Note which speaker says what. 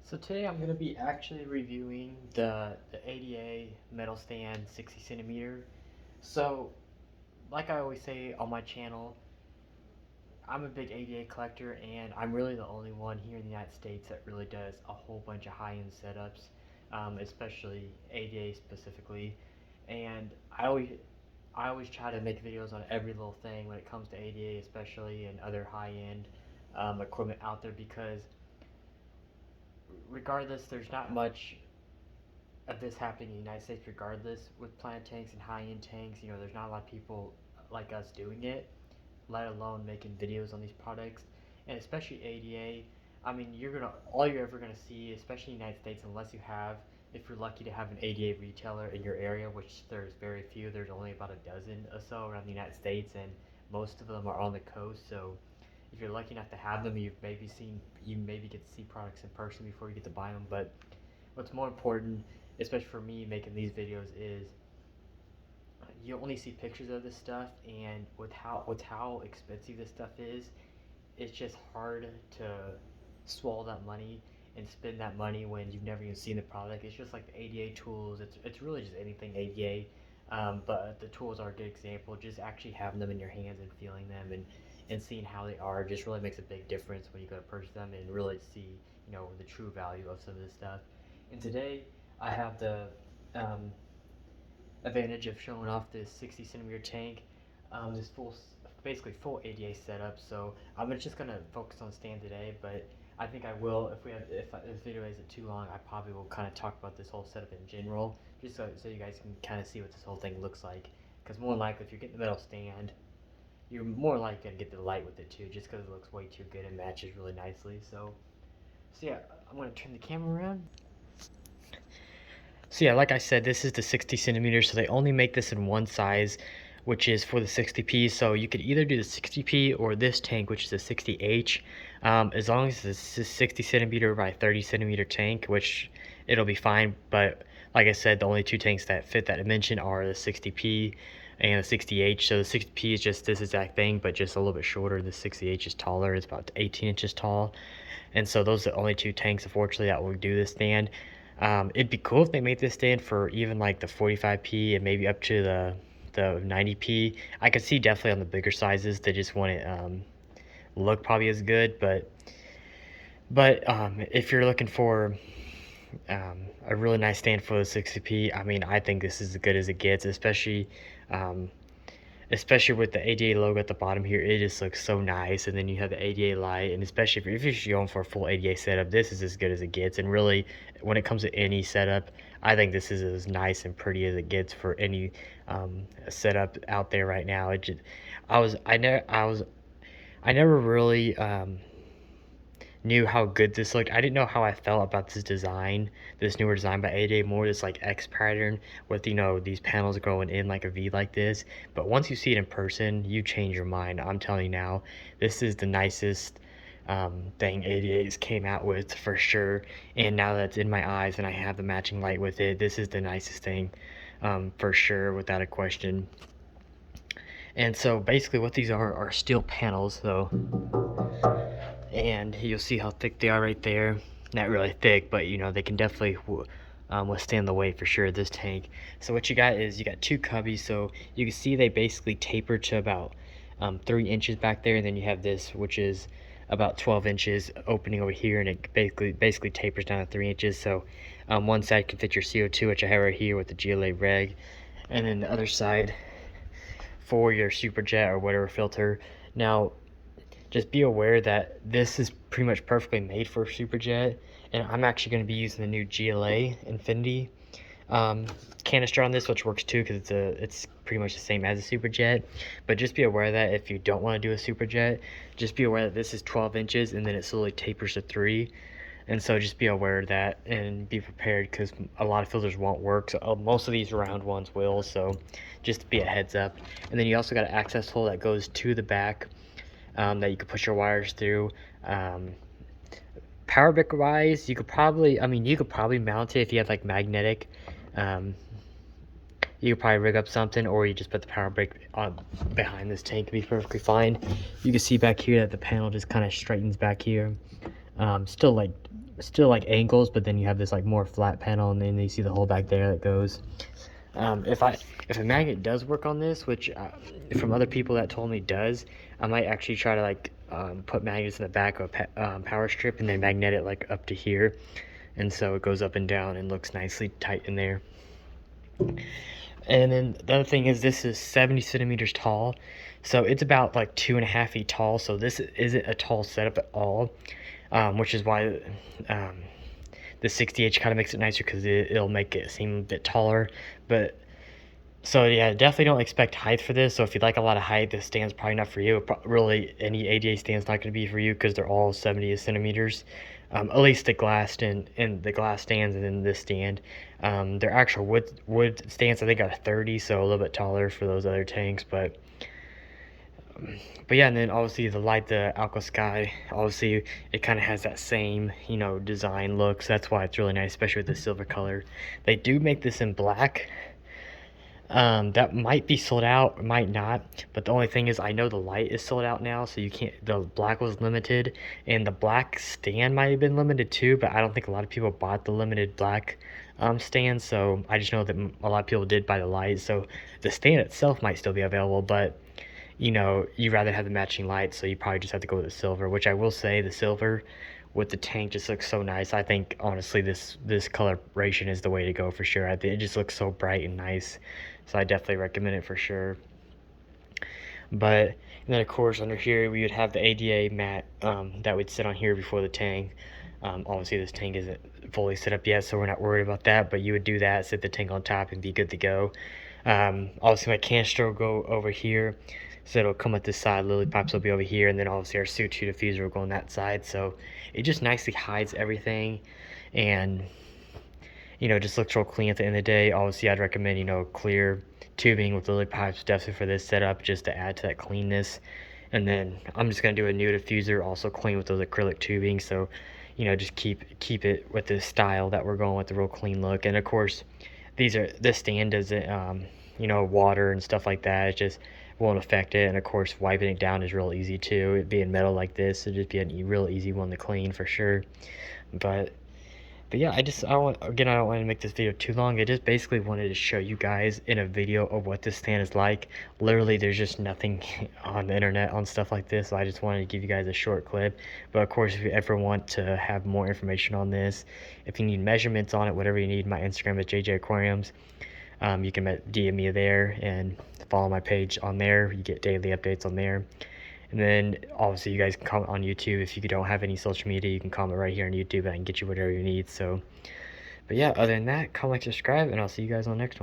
Speaker 1: So today I'm going to be actually reviewing the ADA metal stand 60 centimeter. So like I always say on my channel, I'm a big ADA collector and I'm really the only one here in the United States that really does a whole bunch of high-end setups, especially ADA specifically. And I always try to make videos on every little thing when it comes to ADA especially and other high-end equipment out there because regardless, there's not much of this happening in the United States regardless with plant tanks and high-end tanks. You know, there's not a lot of people like us doing it, let alone making videos on these products. And especially ADA, I mean, all you're ever gonna see, especially in the United States, unless you have, if you're lucky to have an ADA retailer in your area, which there's very few, there's only about a dozen or so around the United States, and most of them are on the coast. So if you're lucky enough to have them, you maybe get to see products in person before you get to buy them. But what's more important, especially for me making these videos, is you only see pictures of this stuff, and with how expensive this stuff is, it's just hard to swallow that money and spend that money when you've never even seen the product. It's just like the ADA tools. It's really just anything ADA, but the tools are a good example. Just actually having them in your hands and feeling them and seeing how they are just really makes a big difference when you go to purchase them and really see, you know, the true value of some of this stuff. And today I have the um, advantage of showing off this 60 centimeter tank, this basically full ADA setup. So I'm just gonna focus on stand today, but I think I will, if this video isn't too long, I probably will kind of talk about this whole setup in general, just so you guys can kind of see what this whole thing looks like. Because more than likely, if you're getting the metal stand, you're more likely gonna get the light with it too, just because it looks way too good and matches really nicely. So yeah, I'm gonna turn the camera around. So yeah, like I said, this is the 60 centimeters, so they only make this in one size, which is for the 60p. So you could either do the 60p or this tank, which is a 60H. As long as it's a 60 centimeter by 30 centimeter tank, which it'll be fine. But like I said, the only two tanks that fit that dimension are the 60p and the 60H. So the 60p is just this exact thing, but just a little bit shorter. The 60H is taller. It's about 18 inches tall. And so those are the only two tanks, unfortunately, that will do this stand. It'd be cool if they made this stand for even like the 45p and maybe up to the 90p. I could see definitely on the bigger sizes they just want it look probably as good, but if you're looking for a really nice stand for the 60p, I mean, I think this is as good as it gets, um, especially with the ADA logo at the bottom here. It just looks so nice, and then you have the ADA light, and especially if you're going for a full ADA setup, this is as good as it gets. And really, when it comes to any setup, I think this is as nice and pretty as it gets for any setup out there right now. I never really knew how good this looked. I didn't know how I felt about this design, this newer design by ADA, more this like X pattern with, you know, these panels going in like a V like this. But once you see it in person, you change your mind. I'm telling you now, this is the nicest thing ADA's came out with for sure. And now that it's in my eyes and I have the matching light with it, this is the nicest thing for sure, without a question. And so basically what these are steel panels, though, and you'll see how thick they are right there. Not really thick, but you know, they can definitely withstand the weight for sure of this tank. So what you got is you got two cubbies, so you can see they basically taper to about 3 inches back there, and then you have this, which is about 12 inches opening over here, and it basically tapers down to 3 inches. So one side can fit your CO2, which I have right here with the GLA reg, and then the other side for your superjet or whatever filter. Now just be aware that this is pretty much perfectly made for a superjet, and I'm actually going to be using the new GLA Infinity canister on this, which works too because it's pretty much the same as a superjet. But just be aware that if you don't want to do a superjet, just be aware that this is 12 inches and then it slowly tapers to 3. And so just be aware of that and be prepared, because a lot of filters won't work. So most of these round ones will, so just be a heads up. And then you also got an access hole that goes to the back, that you could push your wires through. Power brick wise, you could probably mount it if you have like magnetic. You could probably rig up something, or you just put the power brick on behind this tank, to be perfectly fine. You can see back here that the panel just kind of straightens back here. Still like still like angles, but then you have this like more flat panel, and then you see the hole back there that goes. If a magnet does work on this, which from other people that told me does, I might actually try to like put magnets in the back of a power strip and then magnet it like up to here, and so it goes up and down and looks nicely tight in there. And then the other thing is, this is 70 centimeters tall, so it's about like 2.5 feet tall. So this isn't a tall setup at all, which is why the 60H kind of makes it nicer, because it'll make it seem a bit taller. But so yeah, definitely don't expect height for this. So if you like a lot of height, this stand's probably not for you. Really, any ADA stand's not going to be for you, because they're all 70 centimeters. At least the glass stand and the glass stands, and then this stand. Their actual wood stands, I think, are 30, so a little bit taller for those other tanks. But yeah, and then obviously the light, the Aqua Sky, obviously it kind of has that same, you know, design look. So that's why it's really nice, especially with the silver color. They do make this in black. That might be sold out, might not, but the only thing is, I know the light is sold out now, so you can't. The black was limited, and the black stand might have been limited too, but I don't think a lot of people bought the limited black stand. So I just know that a lot of people did buy the light, so the stand itself might still be available, but you know, you'd rather have the matching light, so you probably just have to go with the silver, which I will say the silver with the tank just looks so nice. I think honestly this coloration is the way to go for sure. I think it just looks so bright and nice, so I definitely recommend it for sure. But and then of course under here we would have the ADA mat that would sit on here before the tank. Obviously this tank isn't fully set up yet, so we're not worried about that, but you would do that, sit the tank on top, and be good to go. Obviously my canister will go over here, so it'll come at this side, lily pipes will be over here, and then obviously our CO2 diffuser will go on that side. So it just nicely hides everything, and you know, just looks real clean at the end of the day. Obviously I'd recommend, you know, clear tubing with lily pipes definitely for this setup, just to add to that cleanness. And then I'm just gonna do a new diffuser, also clean with those acrylic tubing, so you know, just keep it with the style that we're going with, the real clean look. And of course this stand doesn't you know, water and stuff like that, it just won't affect it. And of course wiping it down is real easy too. It being metal like this, it'd just be a real easy one to clean for sure. But yeah, I don't want to make this video too long. I just basically wanted to show you guys in a video of what this stand is like. Literally, there's just nothing on the internet on stuff like this, so I just wanted to give you guys a short clip. But of course, if you ever want to have more information on this, if you need measurements on it, whatever you need, my Instagram is JJ Aquariums. You can DM me there and follow my page on there. You get daily updates on there. And then obviously you guys can comment on YouTube. If you don't have any social media, you can comment right here on YouTube, and I can get you whatever you need. So but yeah, other than that, comment, like, subscribe, and I'll see you guys on the next one.